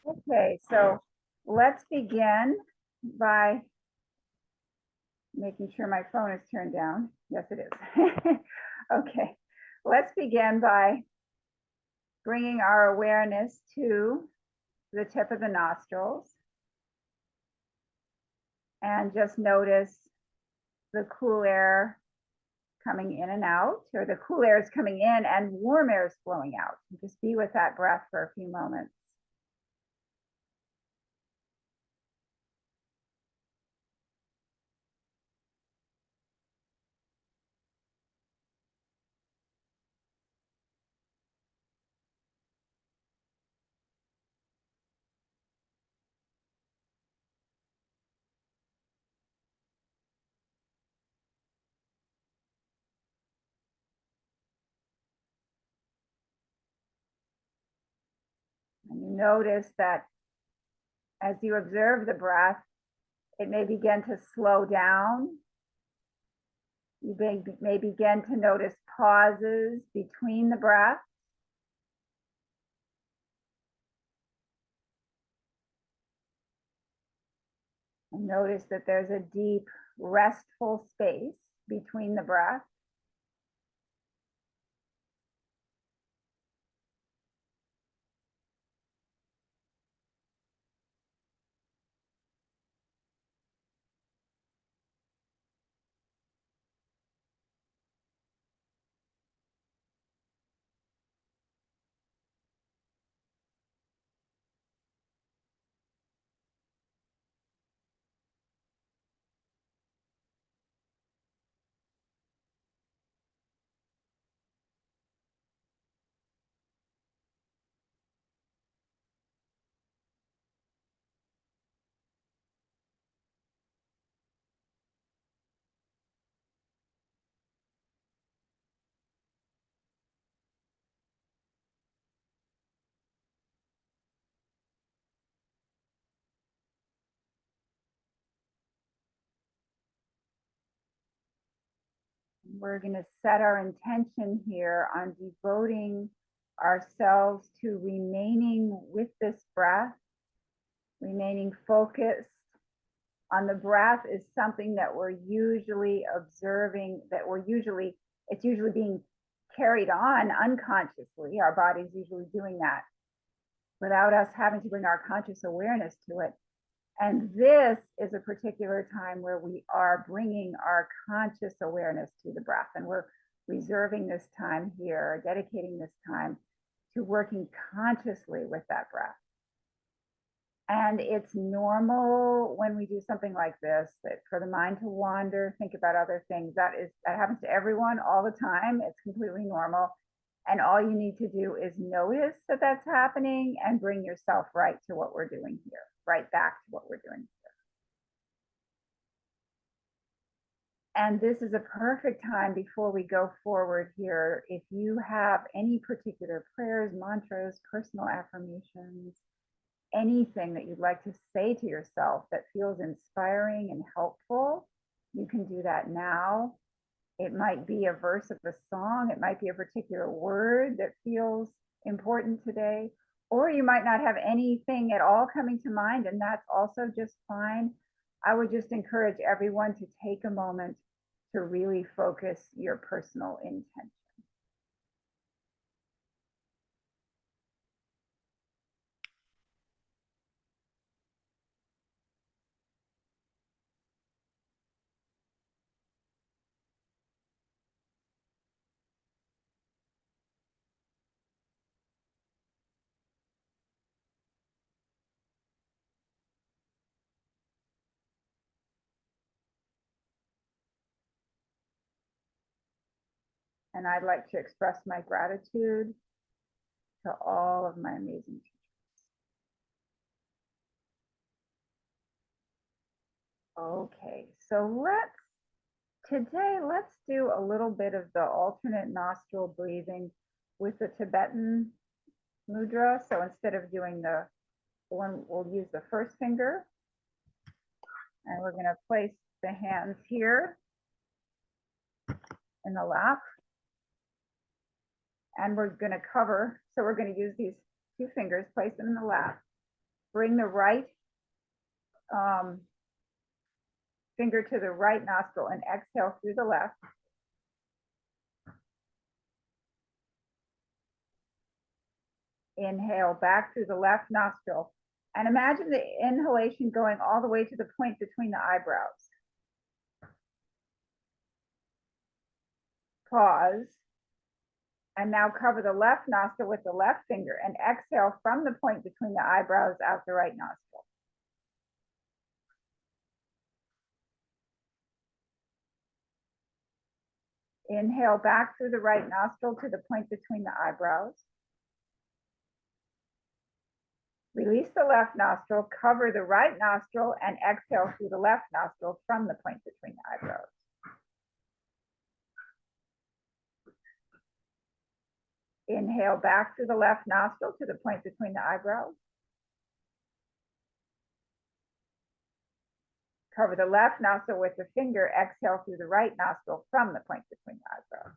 Okay, so let's begin by making sure my phone is turned down. Yes, it is. Okay, let's begin by bringing our awareness to the tip of the nostrils and just notice the cool air coming in and out, or the cool air is coming in and warm air is flowing out. Just be with that breath for a few moments. And you notice that as you observe the breath, it may begin to slow down. You may begin to notice pauses between the breaths. And notice that there's a deep, restful space between the breaths. We're going to set our intention here on devoting ourselves to remaining with this breath, remaining focused on the breath is something that we're usually observing, it's usually being carried on unconsciously. Our body's usually doing that without us having to bring our conscious awareness to it. And this is a particular time where we are bringing our conscious awareness to the breath. And we're reserving this time here, dedicating this time to working consciously with that breath. And it's normal when we do something like this, that for the mind to wander, think about other things. That happens to everyone all the time. It's completely normal. And all you need to do is notice that that's happening and bring yourself right to what we're doing here, right back to what we're doing here. And this is a perfect time before we go forward here. If you have any particular prayers, mantras, personal affirmations, anything that you'd like to say to yourself that feels inspiring and helpful, you can do that now. It might be a verse of a song, it might be a particular word that feels important today, or you might not have anything at all coming to mind, and that's also just fine. I would just encourage everyone to take a moment to really focus your personal intention. And I'd like to express my gratitude to all of my amazing teachers. Okay, so let's do a little bit of the alternate nostril breathing with the Tibetan mudra. So instead of doing the one, we'll use the first finger, and we're going to place the hands here in the lap, and we're going to cover. So we're going to use these two fingers, place them in the lap, bring the right finger to the right nostril and exhale through the left. Inhale back through the left nostril. And imagine the inhalation going all the way to the point between the eyebrows. Pause. And now cover the left nostril with the left finger and exhale from the point between the eyebrows out the right nostril. Inhale back through the right nostril to the point between the eyebrows. Release the left nostril, cover the right nostril, and exhale through the left nostril from the point between the eyebrows. Inhale back through the left nostril to the point between the eyebrows. Cover the left nostril with the finger, exhale through the right nostril from the point between the eyebrows.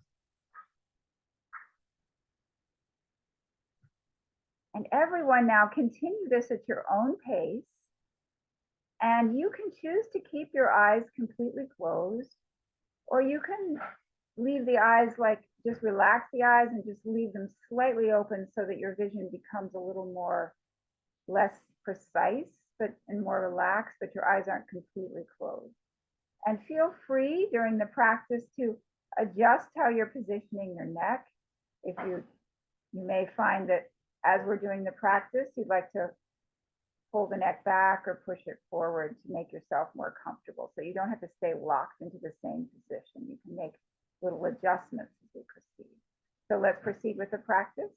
And everyone now continue this at your own pace. And you can choose to keep your eyes completely closed, or you can leave the eyes, like just relax the eyes and just leave them slightly open so that your vision becomes a little more less precise, and more relaxed, but your eyes aren't completely closed. And feel free during the practice to adjust how you're positioning your neck. If you may find that as we're doing the practice, you'd like to pull the neck back or push it forward to make yourself more comfortable. So you don't have to stay locked into the same position. You can make little adjustments as we proceed. So let's proceed with the practice.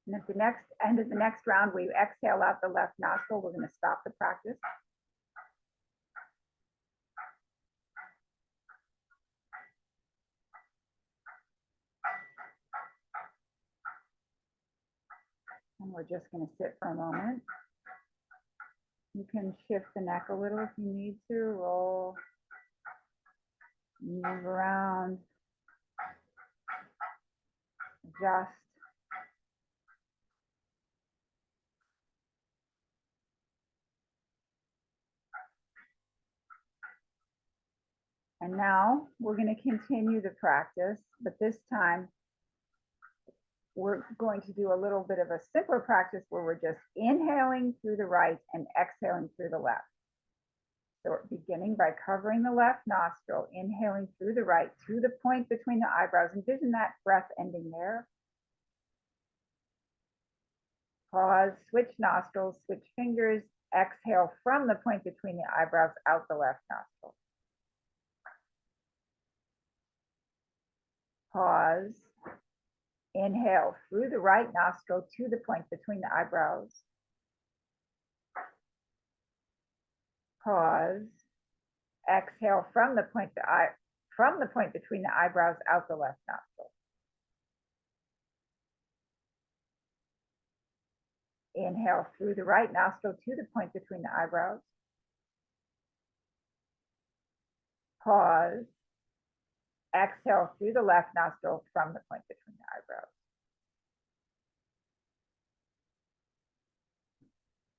And at the end of the next round, where you exhale out the left nostril, we're going to stop the practice. And we're just going to sit for a moment. You can shift the neck a little if you need to, roll, move around, adjust. And now we're going to continue the practice, but this time we're going to do a little bit of a simpler practice where we're just inhaling through the right and exhaling through the left. So we're beginning by covering the left nostril, inhaling through the right to the point between the eyebrows. Envision that breath ending there. Pause, switch nostrils, switch fingers, exhale from the point between the eyebrows out the left nostril. Pause, inhale through the right nostril to the point between the eyebrows. Pause, exhale from the point between the eyebrows out the left nostril. Inhale through the right nostril to the point between the eyebrows. Pause. Exhale through the left nostril from the point between the eyebrows.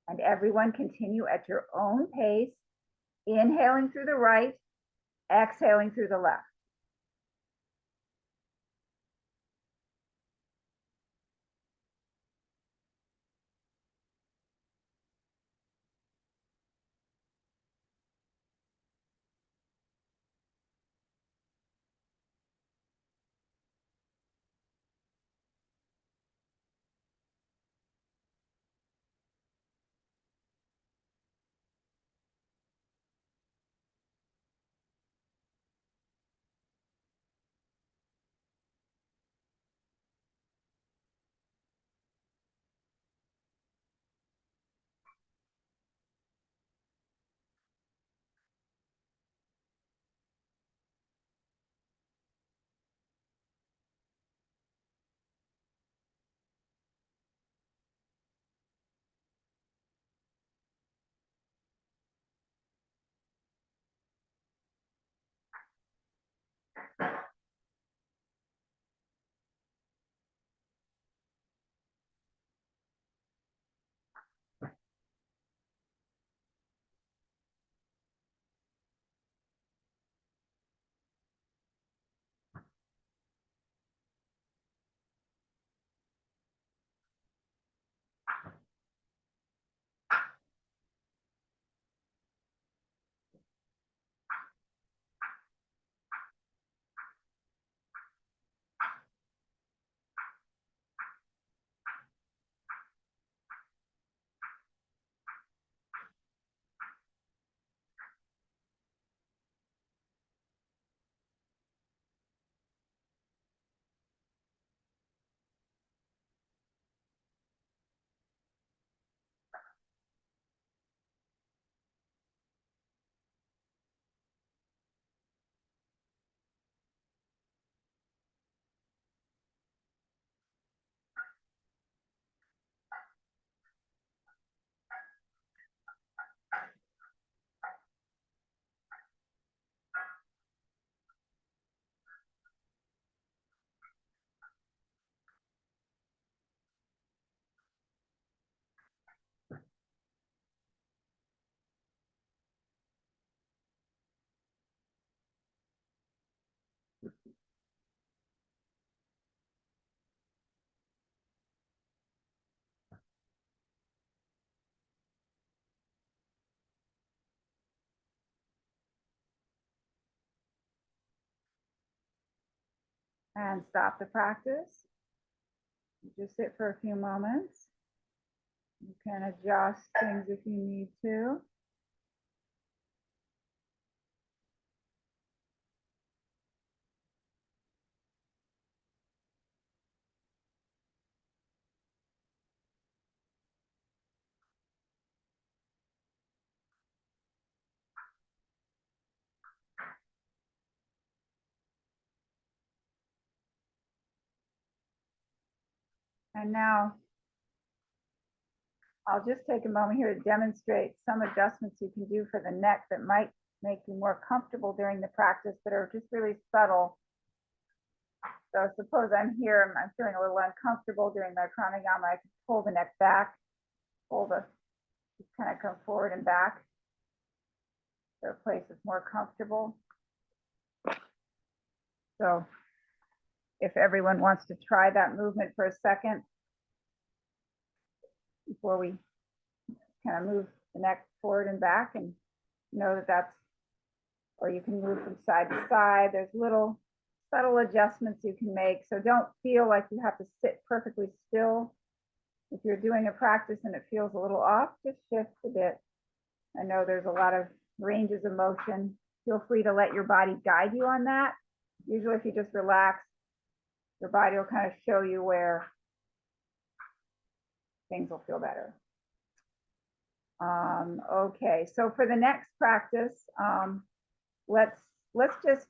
And everyone continue at your own pace, inhaling through the right, exhaling through the left. And stop the practice. Just sit for a few moments. You can adjust things if you need to. And now I'll just take a moment here to demonstrate some adjustments you can do for the neck that might make you more comfortable during the practice, that are just really subtle. So suppose I'm here and I'm feeling a little uncomfortable during my pranayama, I can pull the neck back, just kind of come forward and back to a place that's more comfortable. So if everyone wants to try that movement for a second before we kind of move the neck forward and back, and know that that's, or you can move from side to side. There's little subtle adjustments you can make. So don't feel like you have to sit perfectly still. If you're doing a practice and it feels a little off, just shift a bit. I know there's a lot of ranges of motion. Feel free to let your body guide you on that. Usually if you just relax, your body will kind of show you where things will feel better. Okay, so for the next practice, let's just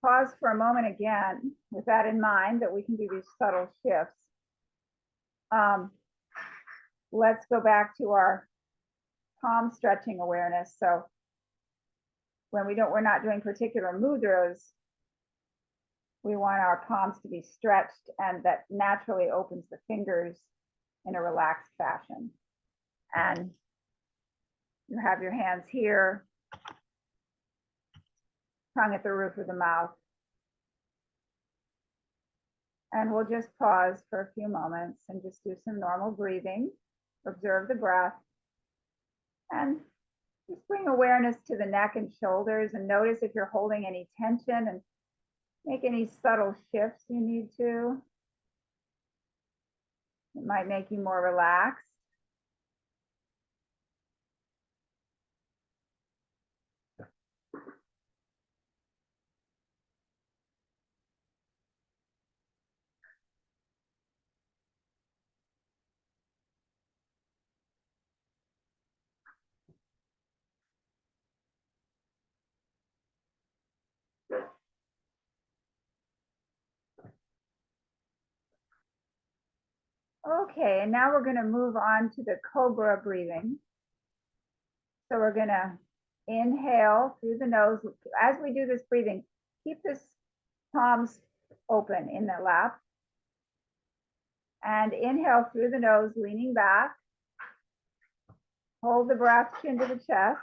pause for a moment again with that in mind, that we can do these subtle shifts. Let's go back to our palm stretching awareness. So when we're not doing particular mudras, we want our palms to be stretched, and that naturally opens the fingers in a relaxed fashion. And you have your hands here, tongue at the roof of the mouth. And we'll just pause for a few moments and just do some normal breathing. Observe the breath. And just bring awareness to the neck and shoulders, and notice if you're holding any tension, and make any subtle shifts you need to. It might make you more relaxed. Okay, and now we're going to move on to the cobra breathing. So we're going to inhale through the nose. As we do this breathing, keep this palms open in the lap. And inhale through the nose, leaning back. Hold the breath, chin to the chest.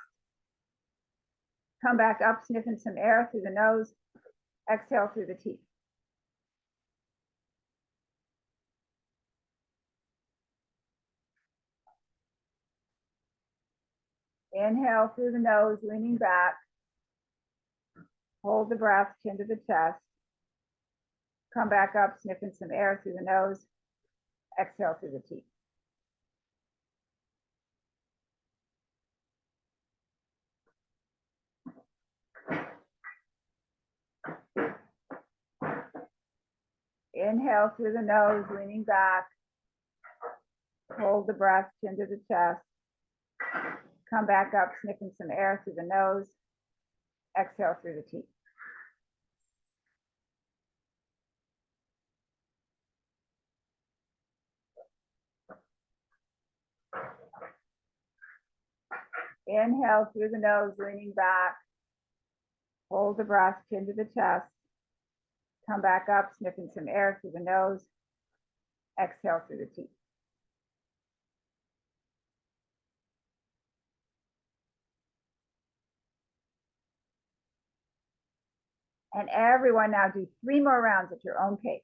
Come back up, sniffing some air through the nose. Exhale through the teeth. Inhale through the nose, leaning back. Hold the breath, chin to the chest. Come back up, sniffing some air through the nose. Exhale through the teeth. Inhale through the nose, leaning back. Hold the breath, chin to the chest. Come back up, sniffing some air through the nose. Exhale through the teeth. Inhale through the nose, leaning back. Hold the breath, chin to the chest. Come back up, sniffing some air through the nose. Exhale through the teeth. And everyone now do 3 more rounds at your own pace.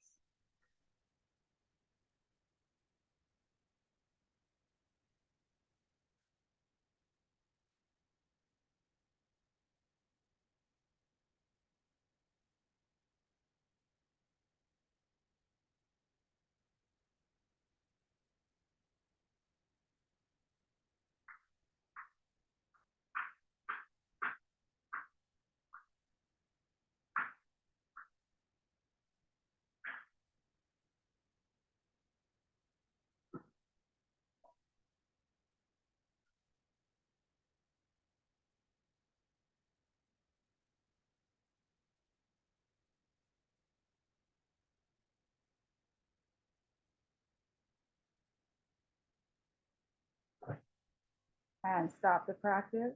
And stop the practice.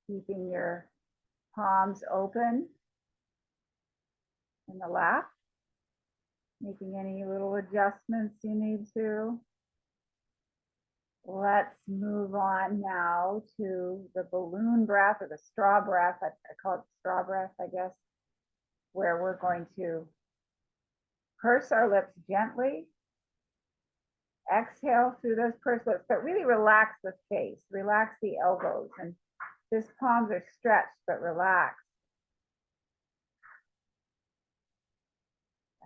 Keeping your palms open in the left. Making any little adjustments you need to. Let's move on now to the balloon breath or the straw breath. I call it straw breath, I guess, where we're going to purse our lips gently. Exhale through those pursed lips, but really relax the face, relax the elbows, and just palms are stretched, but relaxed.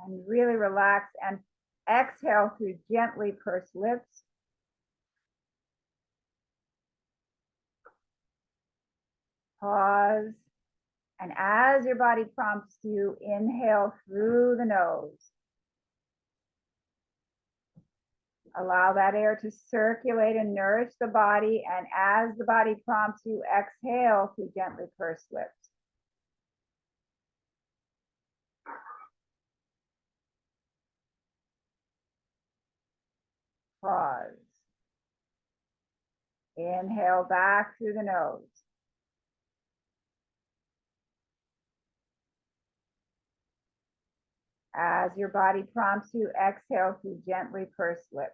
And really relax and exhale through gently pursed lips. Pause. And as your body prompts you, inhale through the nose. Allow that air to circulate and nourish the body. And as the body prompts you, exhale through gently pursed lips. Pause. Inhale back through the nose. As your body prompts you, exhale through gently pursed lips.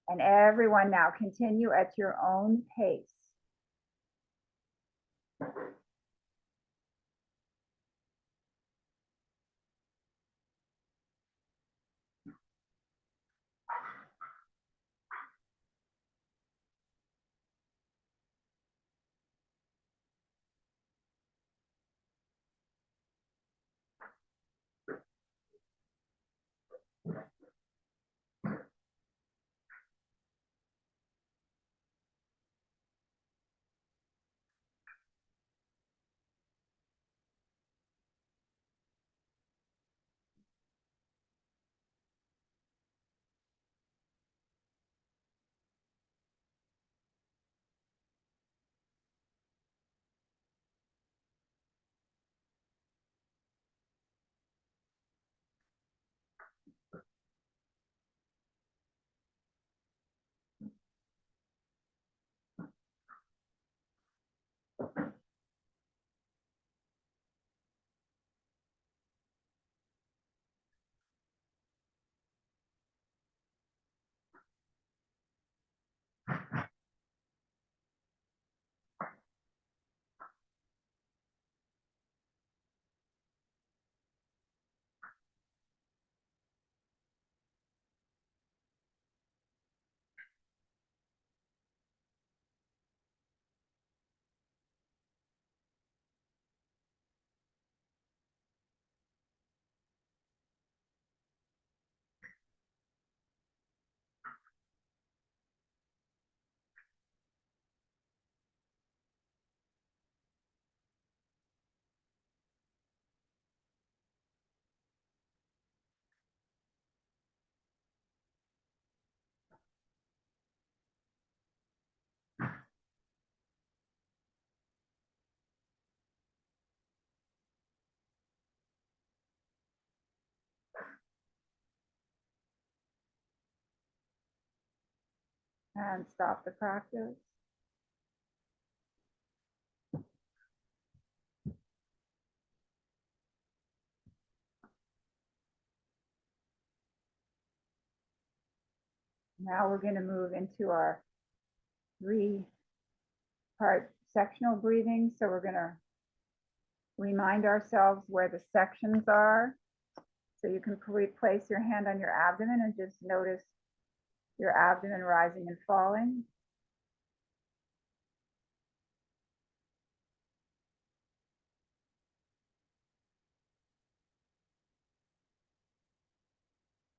And everyone now continue at your own pace. And stop the practice. Now we're going to move into our 3-part sectional breathing. So we're going to remind ourselves where the sections are. So you can place your hand on your abdomen and just notice your abdomen rising and falling.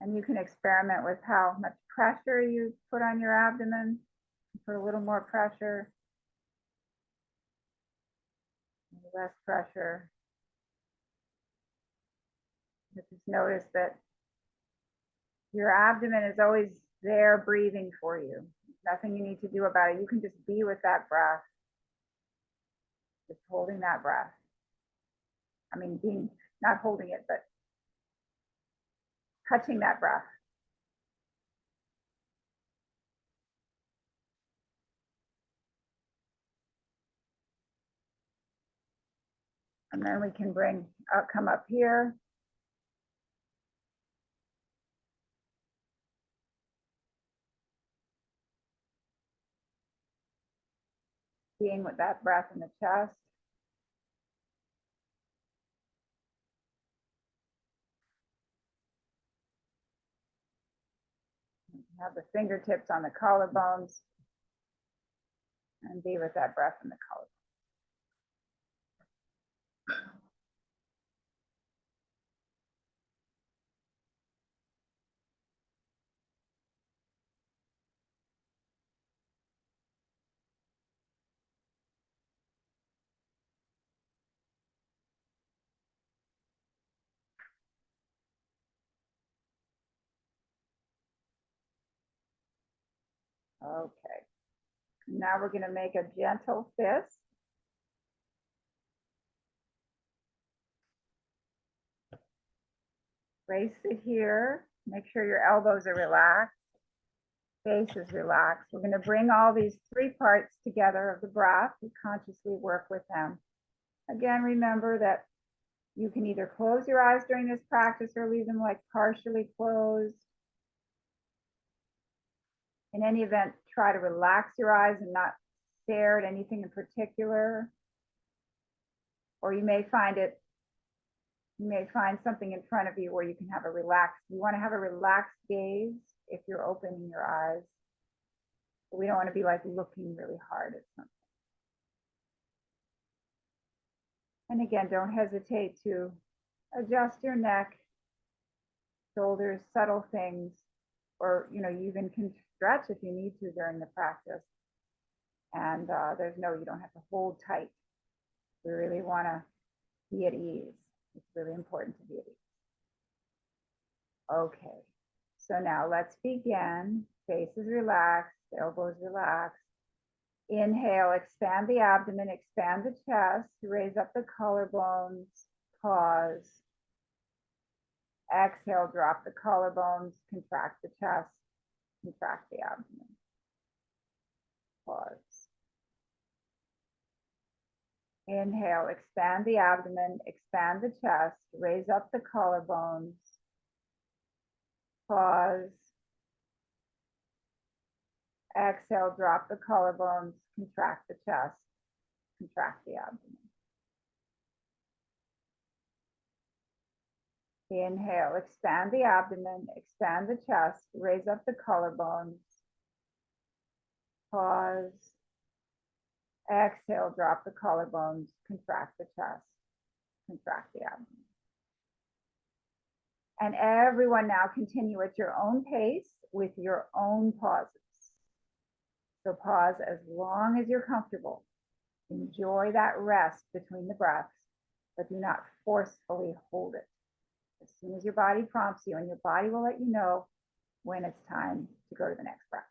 And you can experiment with how much pressure you put on your abdomen. Put a little more pressure, less pressure. Just notice that your abdomen is always there breathing for you. Nothing you need to do about it. You can just be with that breath. Just holding that breath. I mean, not holding it, but touching that breath. And then we can come up here. Being with that breath in the chest. Have the fingertips on the collarbones and be with that breath in the collarbone. Okay. Now we're going to make a gentle fist. Brace it here. Make sure your elbows are relaxed. Face is relaxed. We're going to bring all these three parts together of the breath. We consciously work with them. Again, remember that you can either close your eyes during this practice or leave them like partially closed. In any event, try to relax your eyes and not stare at anything in particular. Or you may find something in front of you where you can have you want to have a relaxed gaze if you're opening your eyes. But we don't want to be like looking really hard at something. And again, don't hesitate to adjust your neck, shoulders, subtle things, or you even can stretch if you need to during the practice. And you don't have to hold tight. We really want to be at ease. It's really important to be at ease. Okay, so now let's begin. Face is relaxed, elbows relaxed. Inhale, expand the abdomen, expand the chest, raise up the collarbones, pause. Exhale, drop the collarbones, contract the chest, contract the abdomen. Pause. Inhale, expand the abdomen, expand the chest, raise up the collarbones. Pause. Exhale, drop the collarbones, contract the chest, contract the abdomen. Inhale, expand the abdomen, expand the chest, raise up the collarbones. Pause. Exhale, drop the collarbones, contract the chest, contract the abdomen. And everyone now continue at your own pace with your own pauses. So pause as long as you're comfortable. Enjoy that rest between the breaths, but do not forcefully hold it. As soon as your body prompts you, and your body will let you know when it's time to go to the next breath.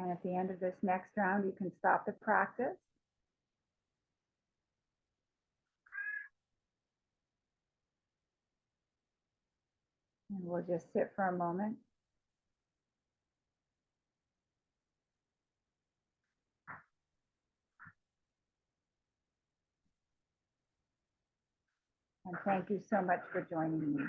And at the end of this next round, you can stop the practice. And we'll just sit for a moment. And thank you so much for joining me.